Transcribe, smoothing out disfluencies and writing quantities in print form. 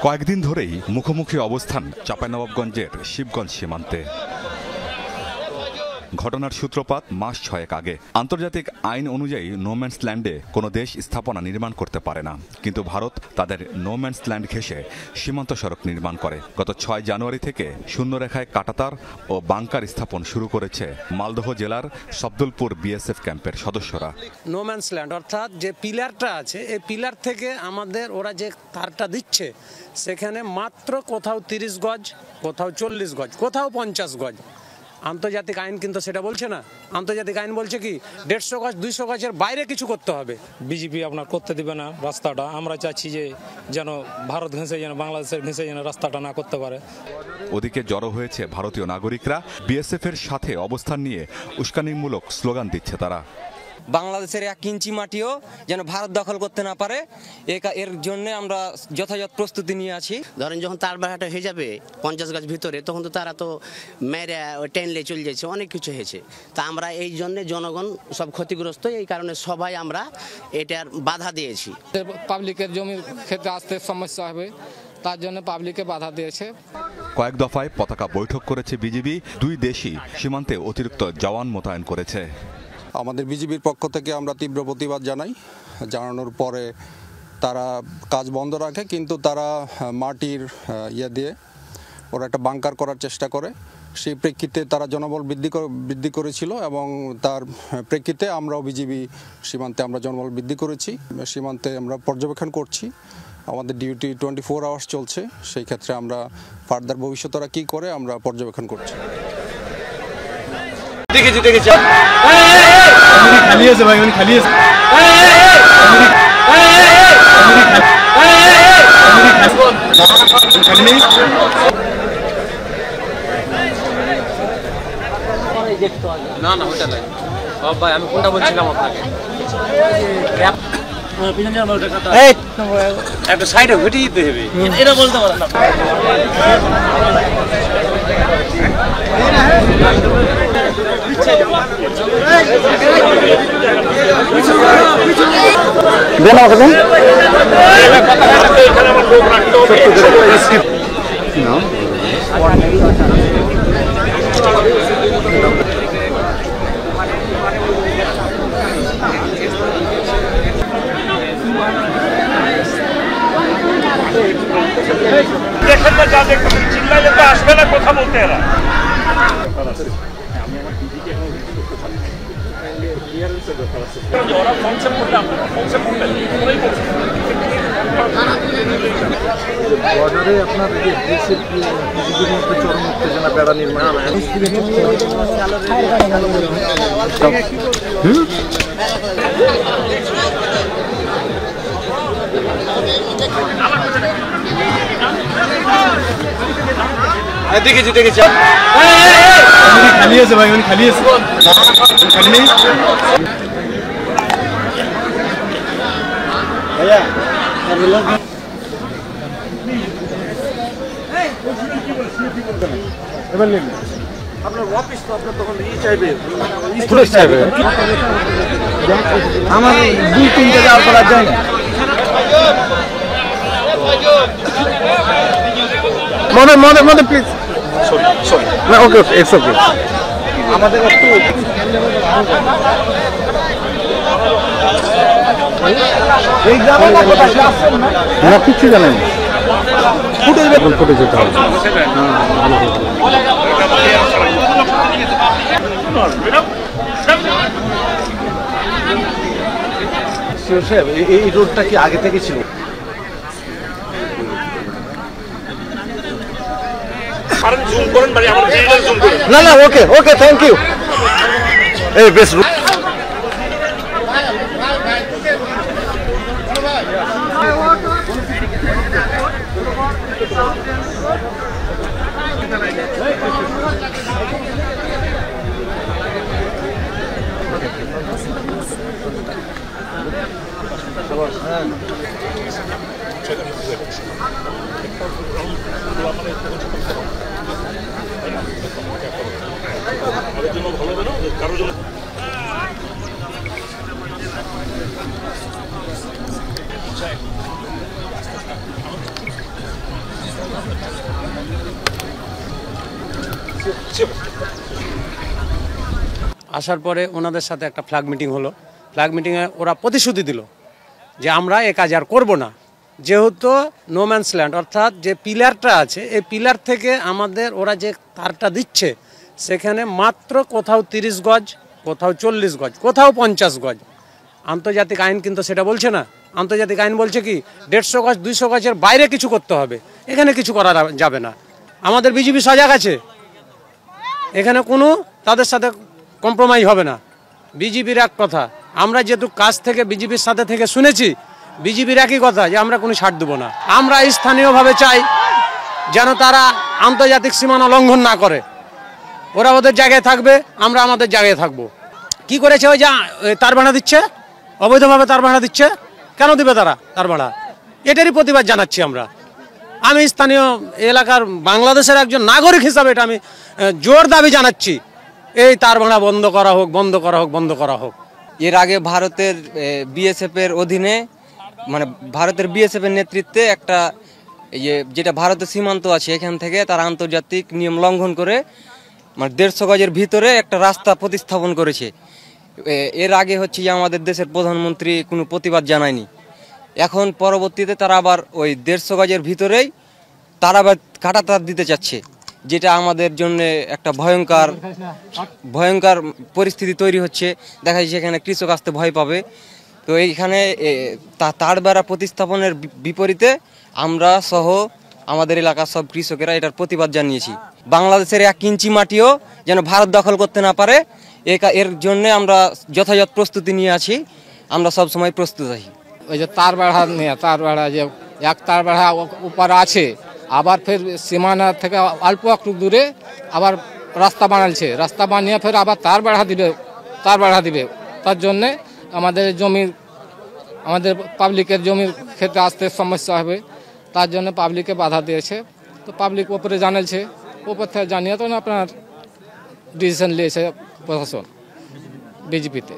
কয়েকদিন ধরেই মুখোমুখি অবস্থান চাঁপাইনবাবগঞ্জের শিবগঞ্জ সীমান্তে। ঘটনার সূত্রপাত মাস 6 আগে। আন্তর্জাতিক আইন অনুযায়ী নোম্যান্স ল্যান্ডে কোনো দেশ স্থাপনা নির্মাণ করতে পারে না, কিন্তু ভারত তাদের নোম্যান্স ল্যান্ড ঘেঁষে সীমান্ত সড়ক নির্মাণ করে। গত 6 জানুয়ারি থেকে শূন্যরেখায় কাঁটাতার ও বাংকার স্থাপন শুরু করেছে মালদহ জেলার সবদুলপুর বিএসএফ ক্যাম্পের সদস্যরা। নোম্যান্স ল্যান্ড অর্থাৎ যে পিলারটা আছে, এই পিলার থেকে আমাদের ওরা যে তারটা দিচ্ছে সেখানে মাত্র কোথাও 30 গজ, কোথাও 40 গজ, কোথাও 50 গজ। আন্তর্জাতিক আইন কিন্তু সেটা বলছে না। আন্তর্জাতিক আইন বলছে কি 150 গজ 200 গজের বাইরে কিছু করতে হবে। বিজেপি আপনার করতে দিবে না রাস্তাটা। আমরা চাচ্ছি যে যেন ভারত ঘেঁষে যেন বাংলাদেশের ঘেঁষে যেন রাস্তাটা না করতে পারে। ওদিকে জড়ো হয়েছে ভারতীয় নাগরিকরা। বিএসএফ এর সাথে অবস্থান নিয়ে উস্কানিমূলক স্লোগান দিচ্ছে তারা। বাংলাদেশের 1 ইঞ্চি মাটিও যেন ভারত দখল করতে না পারে, এর জন্য আমরা যথাযথ প্রস্তুতি নিয়ে আছি। ধরেন যখন তার বাড়াটা হয়ে যাবে 50 গজ ভিতরে, তখন তো তারা তো মেরে টেনলে চলে যাচ্ছে, অনেক কিছু হয়েছে। তা আমরা এই জন্য জনগণ সব ক্ষতিগ্রস্ত, এই কারণে সবাই আমরা এটার বাধা দিয়েছি। পাবলিকের জমির ক্ষেত্রে আসতে সমস্যা হবে, তার জন্য পাবলিকে বাধা দিয়েছে। কয়েক দফায় পতাকা বৈঠক করেছে বিজিবি। দুই দেশই সীমান্তে অতিরিক্ত জওয়ান মোতায়েন করেছে। আমাদের বিজিবির পক্ষ থেকে আমরা তীব্র প্রতিবাদ জানাই। জানানোর পরে তারা কাজ বন্ধ রাখে, কিন্তু তারা মাটির দিয়ে ওরা একটা বাংকার করার চেষ্টা করে। সেই প্রেক্ষিতে তারা জনবল বৃদ্ধি করেছিল এবং তার প্রেক্ষিতে আমরাও বিজিবি সীমান্তে আমরা জনবল বৃদ্ধি করেছি। সীমান্তে আমরা পর্যবেক্ষণ করছি। আমাদের ডিউটি 24 আওয়ার্স চলছে। সেই ক্ষেত্রে আমরা ফার্দার ভবিষ্যতে ওরা কী করে আমরা পর্যবেক্ষণ করছি। দেখেছি খালি আছে ভাই, খালি আছে। না ওটা নাই ভাই, আমি কোনটা বলছিলাম আপনাকে, একটা সাইডে ঘটে দিতে হবে, এটা বলতে পারেন না। দেখেন না, যা দেখবেন চিল্লাইলে তো আসবে না, কথা বলতে এরা। ওরা কনসেপ্ট করলে আপনারা কনসেপ্ট করলেন বর্ডারে আপনার বিজিবির মধ্যে চরম উত্তেজনা, বেড়া নির্মাণ। দেখেছি খালি আছে ভাই, খালি আছে, খালি নেই ভাইয়া। এবার নেন আপনার অফিস, তো আপনার তখন চাইবে, পুলিশ চাইবে। আমার 2-3 যাওয়ার পর আর যায় না। মনে প্লিজ, সরি না, ওকে ইটস ওকে। আমাদের একটু এই গ্রামে না কিছু জানেন, ফুটে যেতে হবে। এই রোডটা কি আগে থেকে ছিল? না ওকে থ্যাংক ইউ। এই বেশ কারোর জন্য আসার পরে ওনাদের সাথে একটা ফ্ল্যাগ মিটিং হলো। ফ্ল্যাগ মিটিংয়ে ওরা প্রতিশ্রুতি দিল যে আমরা এ কাজ আর করবো না, যেহেতু নো ম্যানস ল্যান্ড, অর্থাৎ যে পিলারটা আছে এই পিলার থেকে আমাদের ওরা যে তারটা দিচ্ছে সেখানে মাত্র কোথাও 30 গজ, কোথাও 40 গজ, কোথাও 50 গজ। আন্তর্জাতিক আইন কিন্তু সেটা বলছে না। আন্তর্জাতিক আইন বলছে কি 150 গজ 200 গজের বাইরে কিছু করতে হবে, এখানে কিছু করা যাবে না। আমাদের বিজেপি সজাগ আছে, এখানে কোনো তাদের সাথে কম্প্রোমাইজ হবে না। বিজেপির এক কথা, আমরা যেহেতু কাজ থেকে বিজেপির সাথে থেকে শুনেছি, বিজেপির একই কথা যে আমরা কোনো ছাড় দেবো না। আমরা স্থানীয়ভাবে চাই যেন তারা আন্তর্জাতিক সীমানা লঙ্ঘন না করে। ওরা ওদের জায়গায় থাকবে, আমরা আমাদের জায়গায় থাকবো। কি করেছে ওই যে তার ভাড়া দিচ্ছে, অবৈধভাবে তার ভাড়া দিচ্ছে, কেন দিবে তারা তার ভাড়া? এটারই প্রতিবাদ জানাচ্ছি আমরা। আমি স্থানীয় এলাকার বাংলাদেশের একজন নাগরিক হিসাবে এটা আমি জোর দাবি জানাচ্ছি, এই তার ভাড়া বন্ধ করা হোক, বন্ধ করা হোক, বন্ধ করা হোক। এর আগে ভারতের বিএসএফ এর অধীনে, মানে ভারতের বিএসএফ এর নেতৃত্বে একটা যেটা ভারতের সীমান্ত আছে এখান থেকে তারা আন্তর্জাতিক নিয়ম লঙ্ঘন করে মানে 150 গজের ভিতরে একটা রাস্তা প্রতিস্থাপন করেছে। এর আগে হচ্ছে যে আমাদের দেশের প্রধানমন্ত্রী কোনো প্রতিবাদ জানায়নি। এখন পরবর্তীতে তারা আবার ওই 150 গজের ভিতরেই তারা আবার কাটা তার দিতে চাচ্ছে, যেটা আমাদের জন্য একটা ভয়ঙ্কর পরিস্থিতি তৈরি হচ্ছে। দেখা যাচ্ছে এখানে কৃষক আসতে ভয় পাবে। তো এইখানে তার বেড়া প্রতিস্থাপনের বিপরীতে আমরা সহ আমাদের এলাকার সব কৃষকেরা এটার প্রতিবাদ জানিয়েছি। বাংলাদেশের 1 ইঞ্চি মাটিও যেন ভারত দখল করতে না পারে, এর জন্য আমরা যথাযথ প্রস্তুতি নিয়ে আছি। আমরা সব সময় প্রস্তুত আছি। ওই যে তার বেড়া নিয়ে, তার বেড়া যে এক তার বেড়া উপর আছে, আবার ফের সীমানা থেকে অল্প একটু দূরে আবার রাস্তা বানালছে, রাস্তা বানিয়ে ফের আবার তার বেড়া দিবে। তার জন্যে আমাদের পাবলিকের জমির ক্ষেত্রে আসতে সমস্যা হবে, তার জন্য পাবলিকে বাধা দিয়েছে। তো পাবলিক ওপরে জানালছে, ওপর থেকে জানিয়ে তো আপনার ডিসিশন নিয়েছে প্রশাসন বিজেপিতে।